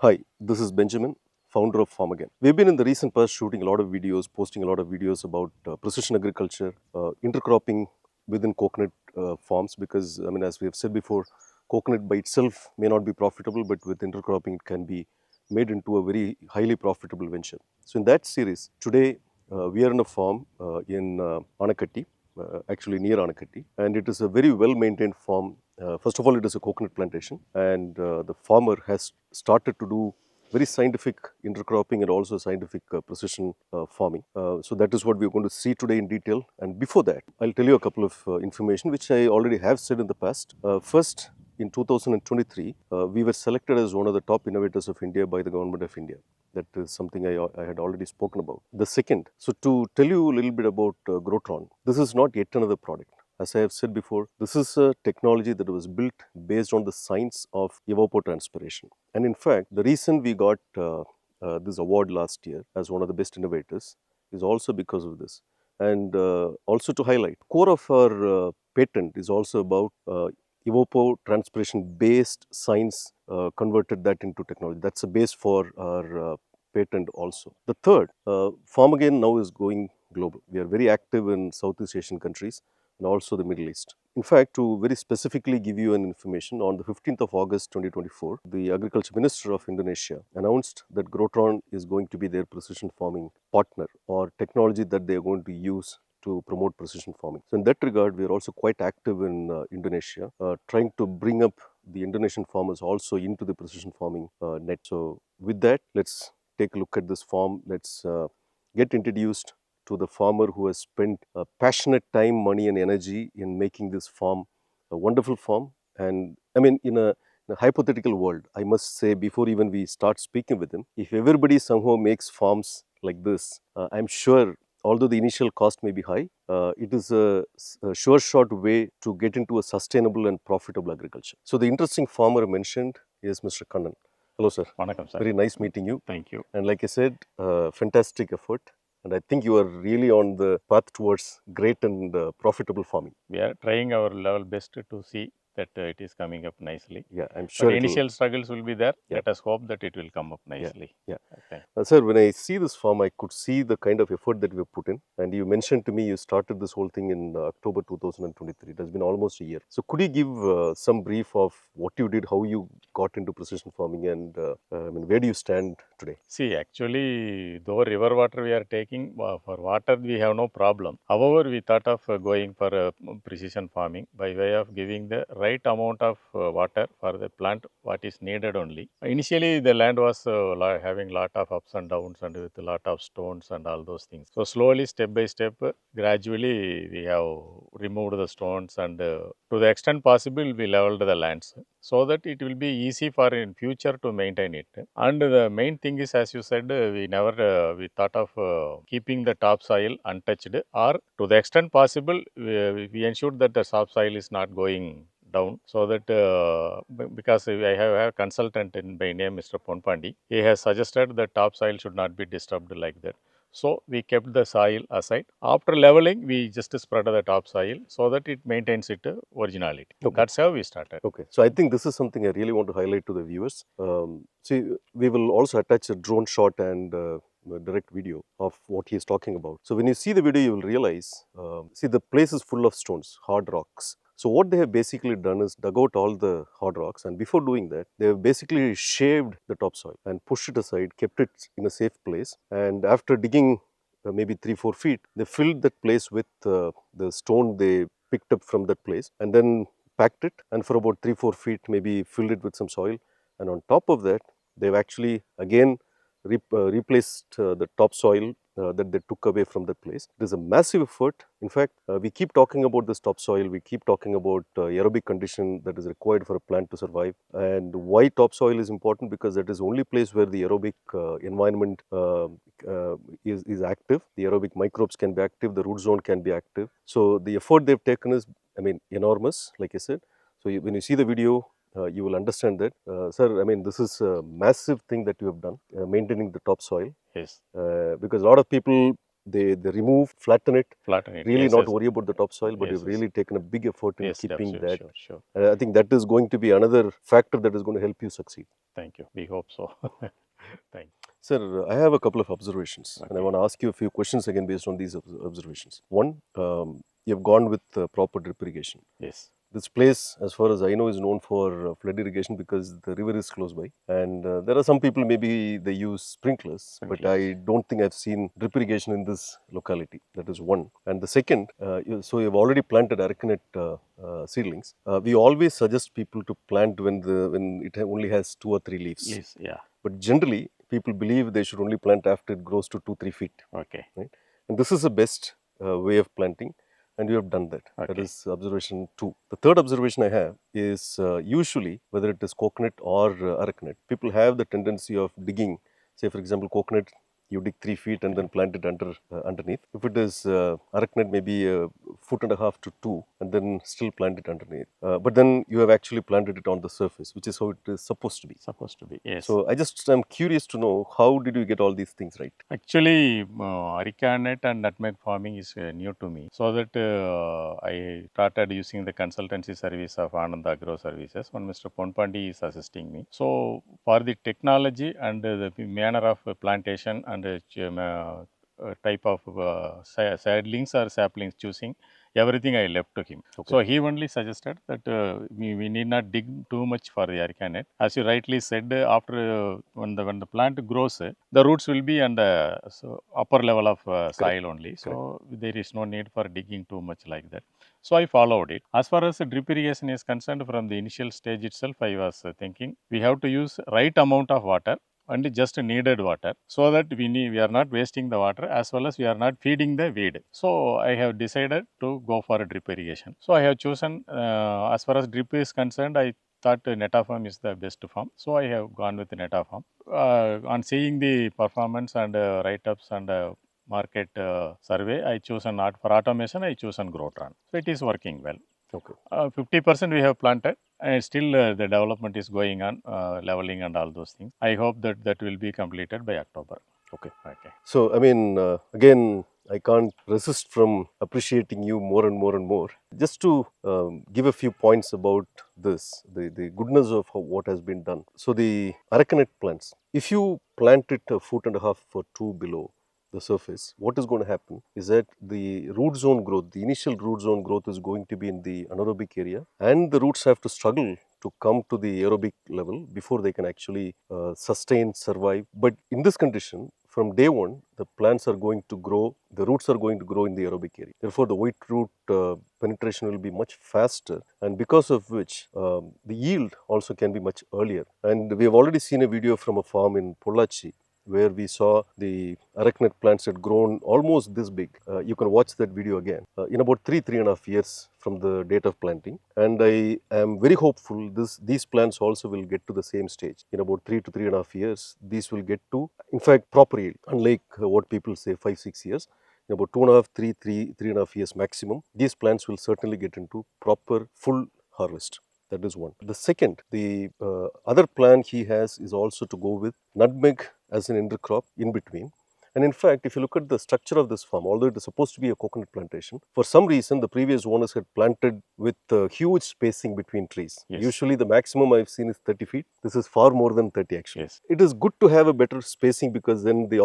Hi, this is Benjamin, founder of Farmagain. We've been in the recent past shooting a lot of videos, posting a lot of videos about precision agriculture, intercropping within coconut farms because, as we have said before, coconut by itself may not be profitable, but with intercropping it can be made into a very highly profitable venture. So in that series, today we are in a farm in Anakatti, actually near Anakatti, and it is a very well maintained farm. First of all, it is a coconut plantation, and the farmer has started to do very scientific intercropping and also scientific precision farming. So that is what we are going to see today in detail. And before that, I'll tell you a couple of information which I already have said in the past. First, in 2023, we were selected as one of the top innovators of India by the government of India. That is something I had already spoken about. The second, so to tell you a little bit about Tron, this is not yet another product. As I have said before, this is a technology that was built based on the science of evapotranspiration. And in fact, the reason we got this award last year as one of the best innovators is also because of this. And also to highlight, core of our patent is also about evapotranspiration based science converted that into technology. That's a base for our patent also. The third, Farmagain now is going global. We are very active in Southeast Asian countries and also the Middle East. In fact, to very specifically give you an information, on the 15th of August 2024, the Agriculture Minister of Indonesia announced that Grotron is going to be their precision farming partner or technology that they are going to use to promote precision farming. So in that regard, we are also quite active in Indonesia, trying to bring up the Indonesian farmers also into the precision farming net. So with that, let's take a look at this farm. Let's get introduced to the farmer who has spent passionate time, money and energy in making this farm a wonderful farm. And in a hypothetical world, I must say before even we start speaking with him, if everybody somehow makes farms like this, I'm sure although the initial cost may be high, it is a sure shot way to get into a sustainable and profitable agriculture. So the interesting farmer mentioned is Mr. Kannan. Hello, sir. Vanakkam, sir. Very nice meeting you. Thank you. And like I said, fantastic effort. And I think you are really on the path towards great and profitable farming. We are trying our level best to see that it is coming up nicely. Yeah, I'm sure. But initial struggles will be there. Yeah. Let us hope that it will come up nicely. Yeah. Okay. Sir, when I see this farm, I could see the kind of effort that we have put in. And you mentioned to me you started this whole thing in October 2023. It has been almost a year. So could you give some brief of what you did, how you got into precision farming, and where do you stand today? See, actually, though river water we are taking, for water we have no problem. However, we thought of going for precision farming by way of giving the right amount of water for the plant, what is needed only. Initially, the land was having lot of ups and downs and with a lot of stones and all those things. So slowly, step by step, gradually we have removed the stones and to the extent possible we leveled the lands so that it will be easy for in future to maintain it. And the main thing is, as you said, we thought of keeping the topsoil untouched, or to the extent possible, we ensured that the topsoil is not going down, so that because I have a consultant in by name Mr. Ponpandi, he has suggested that topsoil should not be disturbed like that. So we kept the soil aside. After leveling, we just spread the topsoil so that it maintains its originality. Okay. That's how we started. Okay, so I think this is something I really want to highlight to the viewers. See, we will also attach a drone shot and a direct video of what he is talking about. So when you see the video, you will realize, see, the place is full of stones, hard rocks. So what they have basically done is dug out all the hard rocks, and before doing that, they have basically shaved the topsoil and pushed it aside, kept it in a safe place. And after digging maybe 3-4 feet, they filled that place with the stone they picked up from that place, and then packed it, and for about 3-4 feet maybe filled it with some soil, and on top of that they've actually again replaced the topsoil that they took away from that place. It is a massive effort. In fact, we keep talking about this topsoil, we keep talking about aerobic condition that is required for a plant to survive. And why topsoil is important? Because that is the only place where the aerobic environment is active. The aerobic microbes can be active, the root zone can be active. So the effort they've taken is, enormous, like I said. So when you see the video, you will understand that. Sir, this is a massive thing that you have done, maintaining the topsoil. Yes. Because a lot of people they remove, flatten it, Flatten it. really Yes, not yes. worry about the topsoil, but Yes, you've yes. really taken a big effort in Yes, keeping sure, that. sure, sure. I think that is going to be another factor that is going to help you succeed. Thank you. We hope so. Thank you. Sir, I have a couple of observations, and I Okay. want to ask you a few questions again based on these observations. One, you've gone with proper drip irrigation. Yes. This place, as far as I know, is known for flood irrigation because the river is close by. And there are some people, maybe they use sprinklers, but I don't think I've seen drip irrigation in this locality. That is one. And the second, so you've already planted arecanut seedlings. We always suggest people to plant when it only has 2 or 3 leaves. Leaves, yeah. But generally, people believe they should only plant after it grows to 2-3 feet. Okay. Right? And this is the best way of planting, and you have done that. That Okay. is observation 2. The third observation I have is usually, whether it is coconut or arecanut, people have the tendency of digging. Say, for example, coconut, you dig 3 feet and then plant it underneath. If it is arecanut, maybe a foot and a half to 2, and then still plant it underneath. But then you have actually planted it on the surface, which is how it is supposed to be. Supposed to be, yes. So I'm curious to know, how did you get all these things right? Actually, arecanut and nutmeg farming is new to me. So that I started using the consultancy service of Anand Agro Services when Mr. Ponpandi is assisting me. So for the technology and the manner of plantation and type of seedlings or saplings choosing, everything I left to him. Okay. So he only suggested that we need not dig too much for the arecanut. As you rightly said, after when the plant grows, the roots will be on the upper level of soil only. So there is no need for digging too much like that. So I followed it. As far as drip irrigation is concerned, from the initial stage itself, I was thinking we have to use right amount of water and just needed water, so that we are not wasting the water as well as we are not feeding the weed. So I have decided to go for a drip irrigation. So I have chosen, as far as drip is concerned, I thought Netafarm is the best farm. So I have gone with Netafarm. On seeing the performance and write-ups and market survey, I chosen not for automation, I chosen Tron. So it is working well. Okay. 50% we have planted, and still the development is going on, leveling and all those things. I hope that will be completed by October. Okay. Okay. So, I mean, again, I can't resist from appreciating you more and more and more. Just to give a few points about this, the goodness of what has been done. So, the arecanut plants, if you plant it a foot and a half or 2 below the surface, what is going to happen is that the root zone growth, the initial root zone growth is going to be in the anaerobic area, and the roots have to struggle to come to the aerobic level before they can actually sustain, survive. But in this condition, from day one, the plants are going to grow, the roots are going to grow in the aerobic area. Therefore, the white root penetration will be much faster, and because of which the yield also can be much earlier. And we have already seen a video from a farm in Pollachi where we saw the arecanut plants had grown almost this big. You can watch that video again in about 3.5 years from the date of planting. And I am very hopeful these plants also will get to the same stage. In about 3 to 3.5 years, these will get to, in fact, proper yield, unlike what people say 5-6 years. In about 2.5, 3.5 years maximum, these plants will certainly get into proper full harvest. That is one. The second, the other plan he has is also to go with nutmeg as an intercrop in between. And in fact, if you look at the structure of this farm, although it is supposed to be a coconut plantation, for some reason the previous owners had planted with huge spacing between trees. Yes. Usually the maximum I've seen is 30 feet. This is far more than 30 actually. Yes. It is good to have a better spacing because then the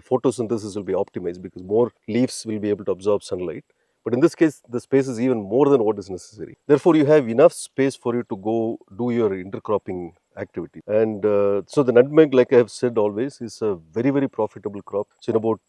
photosynthesis will be optimized because more leaves will be able to absorb sunlight. But in this case, the space is even more than what is necessary. Therefore, you have enough space for you to go do your intercropping activity. And so the nutmeg, like I have said always, is a very, very profitable crop. So in about,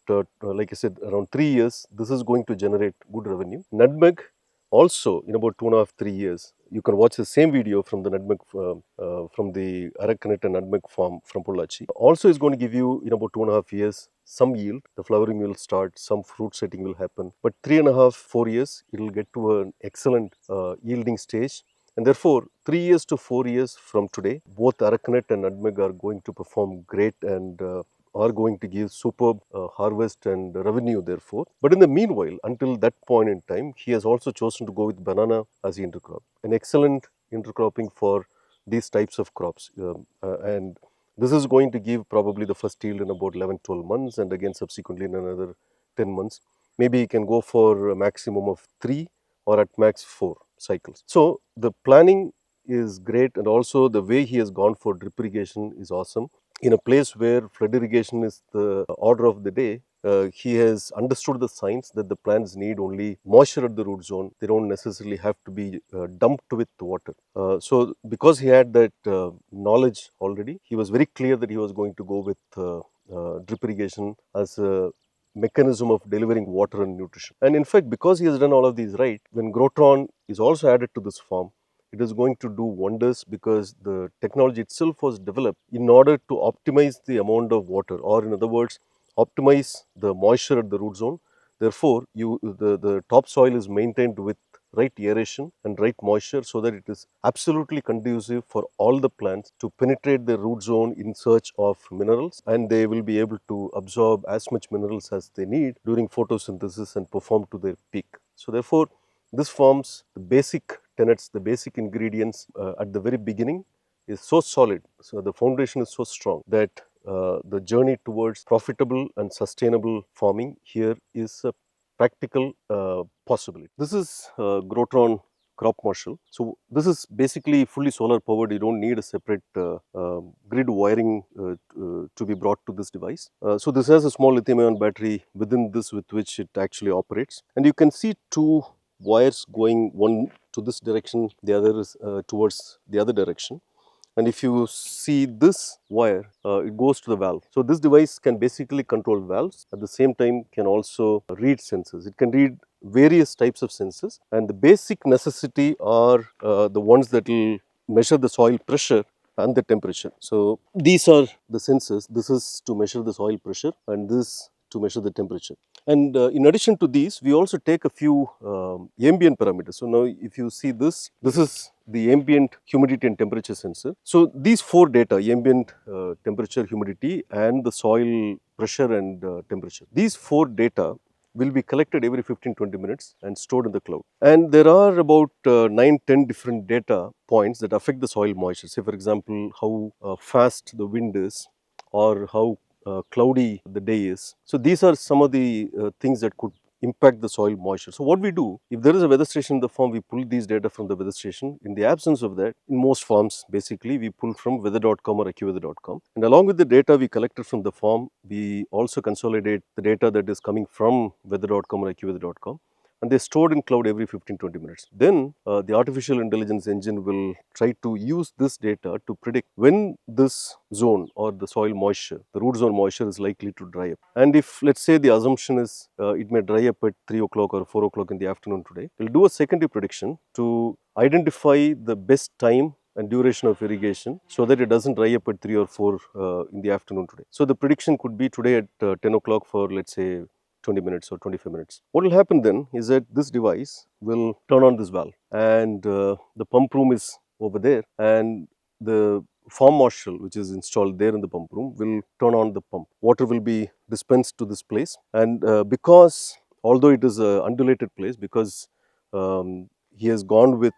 like I said, around 3 years, this is going to generate good revenue. Nutmeg also, in about 2.5, 3 years, you can watch the same video from the nutmeg, from the arecanut and nutmeg farm from Pollachi. Also is going to give you, in about 2.5 years, some yield. The flowering will start, some fruit setting will happen. But 3.5, 4 years, it will get to an excellent yielding stage. And therefore, 3 years to 4 years from today, both arecanut and nutmeg are going to perform great and are going to give superb harvest and revenue therefore. But in the meanwhile, until that point in time, he has also chosen to go with banana as the intercrop. An excellent intercropping for these types of crops. And this is going to give probably the first yield in about 11-12 months and again subsequently in another 10 months. Maybe he can go for a maximum of 3 or at max 4 cycles. So the planning is great, and also the way he has gone for drip irrigation is awesome. In a place where flood irrigation is the order of the day, he has understood the science that the plants need only moisture at the root zone. They don't necessarily have to be dumped with water. So because he had that knowledge already, he was very clear that he was going to go with drip irrigation as a mechanism of delivering water and nutrition. And in fact, because he has done all of these right, when Grotron is also added to this farm, it is going to do wonders, because the technology itself was developed in order to optimize the amount of water, or in other words, optimize the moisture at the root zone. Therefore, the topsoil is maintained with right aeration and right moisture, so that it is absolutely conducive for all the plants to penetrate the root zone in search of minerals, and they will be able to absorb as much minerals as they need during photosynthesis and perform to their peak. So therefore, this forms the basic tenets, the basic ingredients at the very beginning is so solid. So the foundation is so strong that the journey towards profitable and sustainable farming here is a practical possibility. This is Grotron crop marshal. So this is basically fully solar powered. You don't need a separate grid wiring to be brought to this device. So this has a small lithium ion battery within this, with which it actually operates. And you can see two wires going, one to this direction, the other is towards the other direction. And if you see this wire, it goes to the valve. So this device can basically control valves, at the same time can also read sensors. It can read various types of sensors, and the basic necessity are the ones that will measure the soil pressure and the temperature. So these are the sensors. This is to measure the soil pressure, and this to measure the temperature. And in addition to these, we also take a few ambient parameters. So now if you see this, this is the ambient humidity and temperature sensor. So these four data, ambient temperature, humidity, and the soil pressure and temperature, these four data will be collected every 15-20 minutes and stored in the cloud. And there are about 9-10 different data points that affect the soil moisture. Say for example, how fast the wind is, or how cloudy the day is. So these are some of the things that could impact the soil moisture. So what we do, if there is a weather station in the farm, we pull these data from the weather station. In the absence of that, in most farms, basically, we pull from weather.com or accuweather.com. And along with the data we collected from the farm, we also consolidate the data that is coming from weather.com or accuweather.com, and they're stored in cloud every 15-20 minutes. Then the artificial intelligence engine will try to use this data to predict when this zone or the soil moisture, the root zone moisture, is likely to dry up. And if, let's say, the assumption is it may dry up at 3 o'clock or 4 o'clock in the afternoon today, we'll do a secondary prediction to identify the best time and duration of irrigation, so that it doesn't dry up at 3 or 4 in the afternoon today. So the prediction could be today at 10 o'clock for, let's say, 20 minutes or 25 minutes. What will happen then is that this device will turn on this valve, and the pump room is over there, and the farm marshal, which is installed there in the pump room, will turn on the pump. Water will be dispensed to this place, and because although it is an undulated place, because he has gone with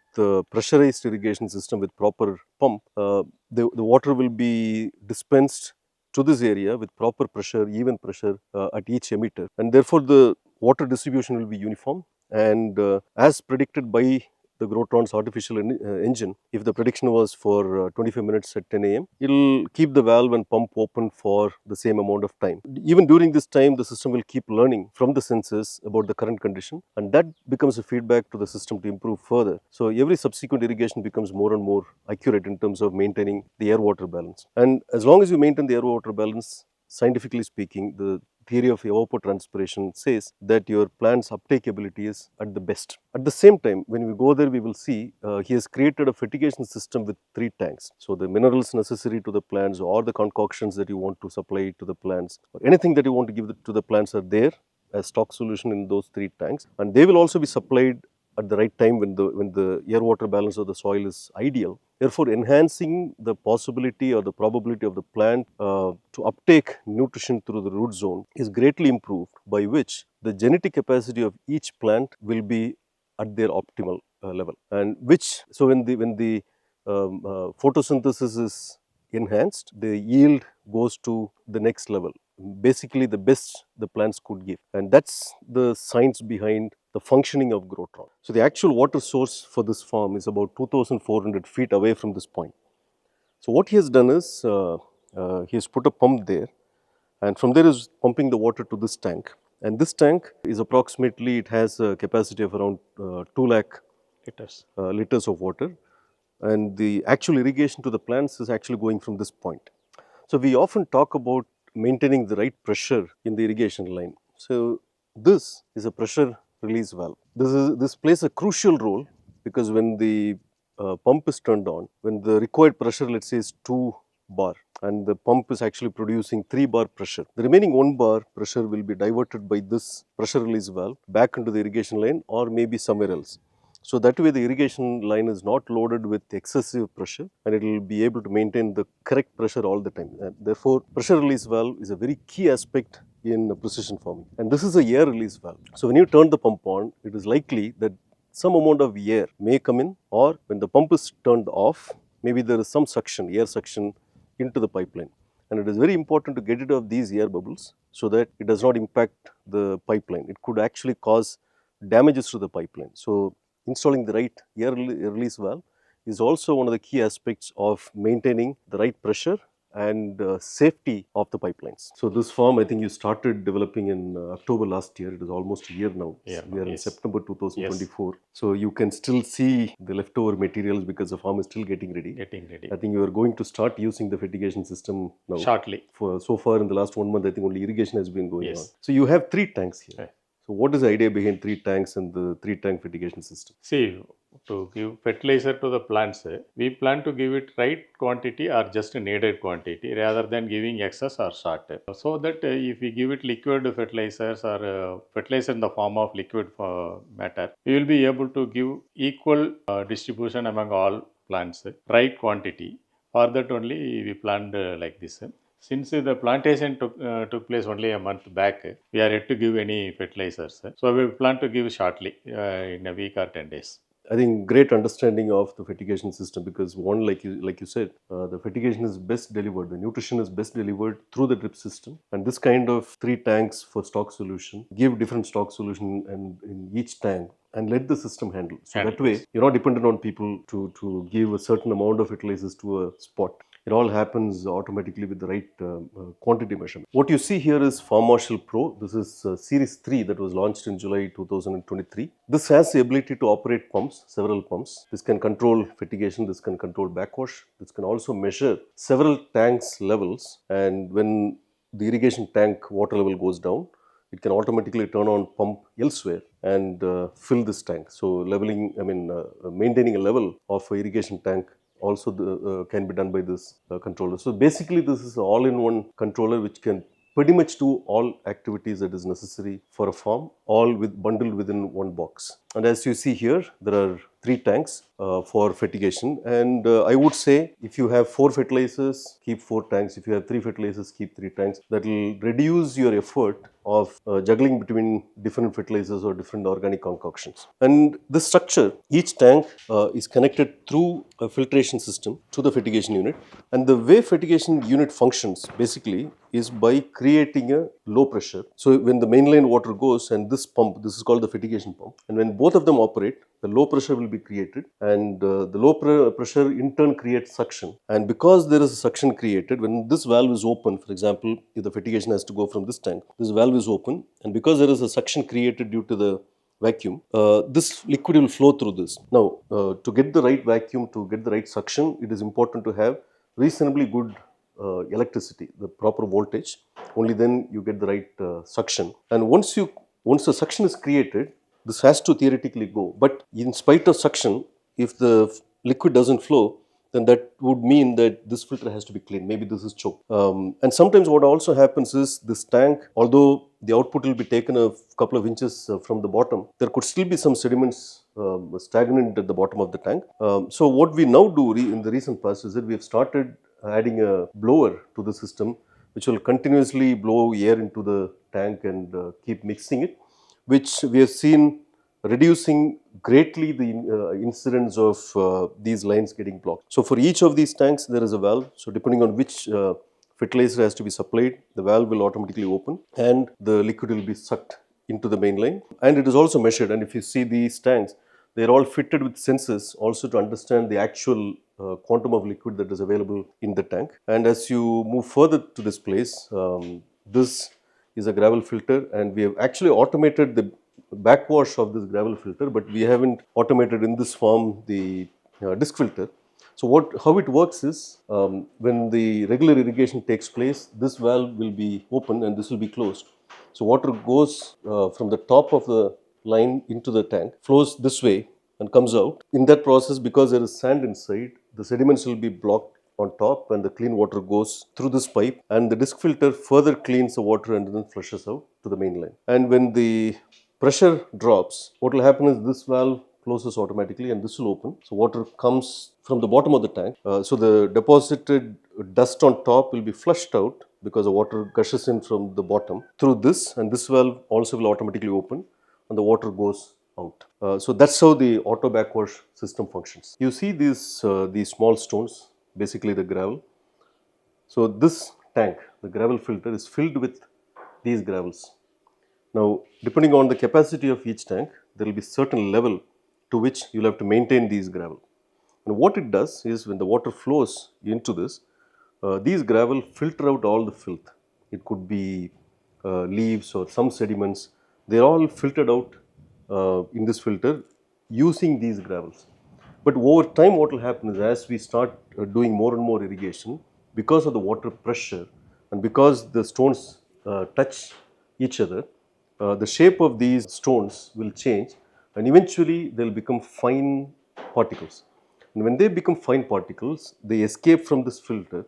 pressurized irrigation system with proper pump, the water will be dispensed to this area with proper pressure, even pressure at each emitter, and therefore the water distribution will be uniform. And as predicted by the Grotron's artificial engine, if the prediction was for 25 minutes at 10 a.m., it will keep the valve and pump open for the same amount of time. Even during this time, the system will keep learning from the sensors about the current condition, and that becomes a feedback to the system to improve further. So every subsequent irrigation becomes more and more accurate in terms of maintaining the air-water balance. And as long as you maintain the air-water balance, scientifically speaking, the theory of evapotranspiration says that your plant's uptake ability is at the best. At the same time, when we go there, we will see he has created a fertigation system with 3 tanks. So the minerals necessary to the plants, or the concoctions that you want to supply to the plants, or anything that you want to give to the plants, are there as stock solution in those 3 tanks, and they will also be supplied at the right time when the air water balance of the soil is ideal, therefore enhancing the possibility or the probability of the plant to uptake nutrition through the root zone is greatly improved, by which the genetic capacity of each plant will be at their optimal level, and which, so when the photosynthesis is enhanced, the yield goes to the next level. basically the best the plants could give. And that's the science behind the functioning of Growtron. So the actual water source for this farm is about 2,400 feet away from this point. So what he has done is he has put a pump there, and from there is pumping the water to this tank. And this tank is approximately, it has a capacity of around 2 lakh liters. Liters of water, and the actual irrigation to the plants is actually going from this point. So we often talk about maintaining the right pressure in the irrigation line. So this is a pressure release valve. This plays a crucial role because when the pump is turned on, when the required pressure, let's say, is 2 bar, and the pump is actually producing 3 bar pressure, the remaining 1 bar pressure will be diverted by this pressure release valve back into the irrigation line or maybe somewhere else. So that way the irrigation line is not loaded with excessive pressure, and it will be able to maintain the correct pressure all the time. And therefore, pressure release valve is a very key aspect in precision farming. And this is a air release valve. So when you turn the pump on, it is likely that some amount of air may come in, or when the pump is turned off, maybe there is some suction, air suction into the pipeline. And it is very important to get rid of these air bubbles so that it does not impact the pipeline. It could actually cause damages to the pipeline. So installing the right air release valve is also one of the key aspects of maintaining the right pressure and safety of the pipelines. So this farm, I think you started developing in October last year. It is almost a year now. Yeah, We are in yes. September 2024. Yes. So you can still see the leftover materials because the farm is still getting ready. I think you are going to start using the fertigation system now. Shortly. For so far in the last 1 month, I think only irrigation has been going on. So you have 3 tanks here. Right. So what is the idea behind 3 tanks and the 3 tank fertigation system? See, to give fertilizer to the plants, we plan to give it right quantity or just needed quantity rather than giving excess or short. So that if we give it liquid fertilizers or fertilizer in the form of liquid matter, we will be able to give equal distribution among all plants, right quantity. For that only we planned like this. Since the plantation took place only a month back, we are yet to give any fertilizers. So we plan to give shortly in a week or 10 days. I think great understanding of the fertigation system, because one, like you said, the fertigation is best delivered, the nutrition is best delivered through the drip system, and this kind of 3 tanks for stock solution give different stock solution and in each tank, and let the system handle. So that way you're not dependent on people to give a certain amount of fertilizers to a spot. It all happens automatically with the right quantity measurement. What you see here is Farm Marshal Pro. This is Series 3 that was launched in July 2023. This has the ability to operate pumps, several pumps. This can control fertigation, this can control backwash, this can also measure several tanks levels, and when the irrigation tank water level goes down, it can automatically turn on pump elsewhere and fill this tank. So leveling, maintaining a level of irrigation tank also can be done by this controller. So basically this is all-in-one controller which can pretty much do all activities that is necessary for a farm, all bundled within one box. And as you see here, there are 3 tanks for fertigation, and I would say if you have 4 fertilizers, keep 4 tanks. If you have 3 fertilizers, keep 3 tanks. That will reduce your effort of juggling between different fertilizers or different organic concoctions. And this structure, each tank is connected through a filtration system to the fertigation unit, and the way fertigation unit functions basically is by creating a low pressure. So when the mainline water goes and this pump, this is called the fertigation pump, and when both of them operate, the low pressure will be created, and the low pressure in turn creates suction. And because there is a suction created, when this valve is open, for example, if the fertigation has to go from this tank, this valve is open, and because there is a suction created due to the vacuum, this liquid will flow through this. Now, to get the right vacuum, to get the right suction, it is important to have reasonably good electricity, the proper voltage. Only then you get the right suction. And once the suction is created, this has to theoretically go. But in spite of suction, if the liquid doesn't flow, then that would mean that this filter has to be cleaned. Maybe this is choked. And sometimes what also happens is this tank, although the output will be taken a couple of inches from the bottom, there could still be some sediments stagnant at the bottom of the tank. So what we now do in the recent past is that we have started adding a blower to the system, which will continuously blow air into the tank and keep mixing it, which we have seen reducing greatly the incidence of these lines getting blocked. So for each of these tanks, there is a valve. So depending on which fertilizer has to be supplied, the valve will automatically open and the liquid will be sucked into the main line. And it is also measured. And if you see these tanks, they're all fitted with sensors also to understand the actual quantum of liquid that is available in the tank. And as you move further to this place, this is a gravel filter, and we have actually automated the backwash of this gravel filter, but we haven't automated in this form the disc filter. So how it works is, when the regular irrigation takes place, this valve will be open and this will be closed. So water goes from the top of the line into the tank, flows this way and comes out. In that process, because there is sand inside, the sediments will be blocked on top and the clean water goes through this pipe, and the disc filter further cleans the water and then flushes out to the main line. And when the pressure drops, what will happen is this valve closes automatically and this will open. So water comes from the bottom of the tank. So the deposited dust on top will be flushed out because the water gushes in from the bottom through this, and this valve also will automatically open and the water goes out. So that's how the auto backwash system functions. You see these small stones, basically the gravel. So this tank, the gravel filter, is filled with these gravels. Now, depending on the capacity of each tank, there will be certain level to which you'll have to maintain these gravel. And what it does is, when the water flows into this, these gravel filter out all the filth. It could be leaves or some sediments. They're all filtered out in this filter using these gravels. But over time, what will happen is, as we start doing more and more irrigation, because of the water pressure and because the stones touch each other, the shape of these stones will change and eventually they'll become fine particles. And when they become fine particles, they escape from this filter,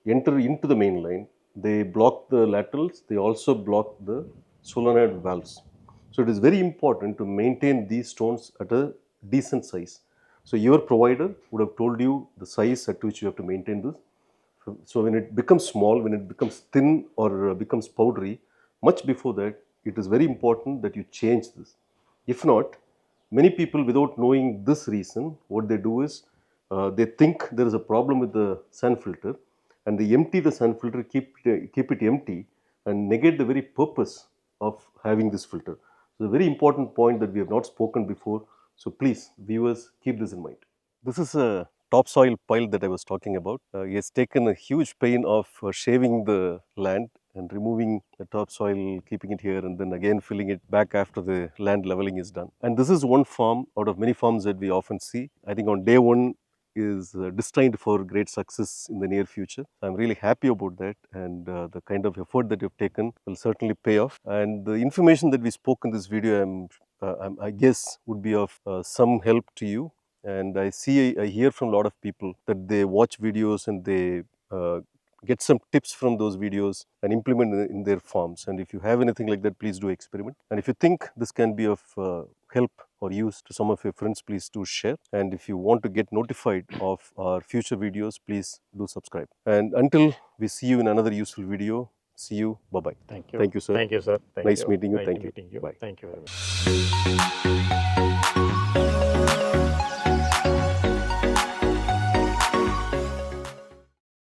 enter into the main line, they block the laterals, they also block the solenoid valves. So it is very important to maintain these stones at a decent size. So your provider would have told you the size at which you have to maintain this. So when it becomes small, when it becomes thin or becomes powdery, much before that, it is very important that you change this. If not, many people, without knowing this reason, what they do is, they think there is a problem with the sand filter and they empty the sand filter, keep it empty and negate the very purpose of having this filter. So a very important point that we have not spoken before. So please, viewers, keep this in mind. This is a topsoil pile that I was talking about. He has taken a huge pain of shaving the land and removing the topsoil, keeping it here, and then again filling it back after the land leveling is done. And this is one farm out of many farms that we often see. I think on day one is destined for great success in the near future. I'm really happy about that, and the kind of effort that you've taken will certainly pay off. And the information that we spoke in this video, I guess, would be of some help to you. And I hear from a lot of people that they watch videos and they get some tips from those videos and implement in their farms. And if you have anything like that, please do experiment. And if you think this can be of help or use to some of your friends, please do share. And if you want to get notified of our future videos, please do subscribe. And until we see you in another useful video, see you. Bye bye. Thank you. Thank you, sir. Thank you, sir. Thank Nice you. meeting you. Nice Thank you. meeting you. Bye. Thank you very much.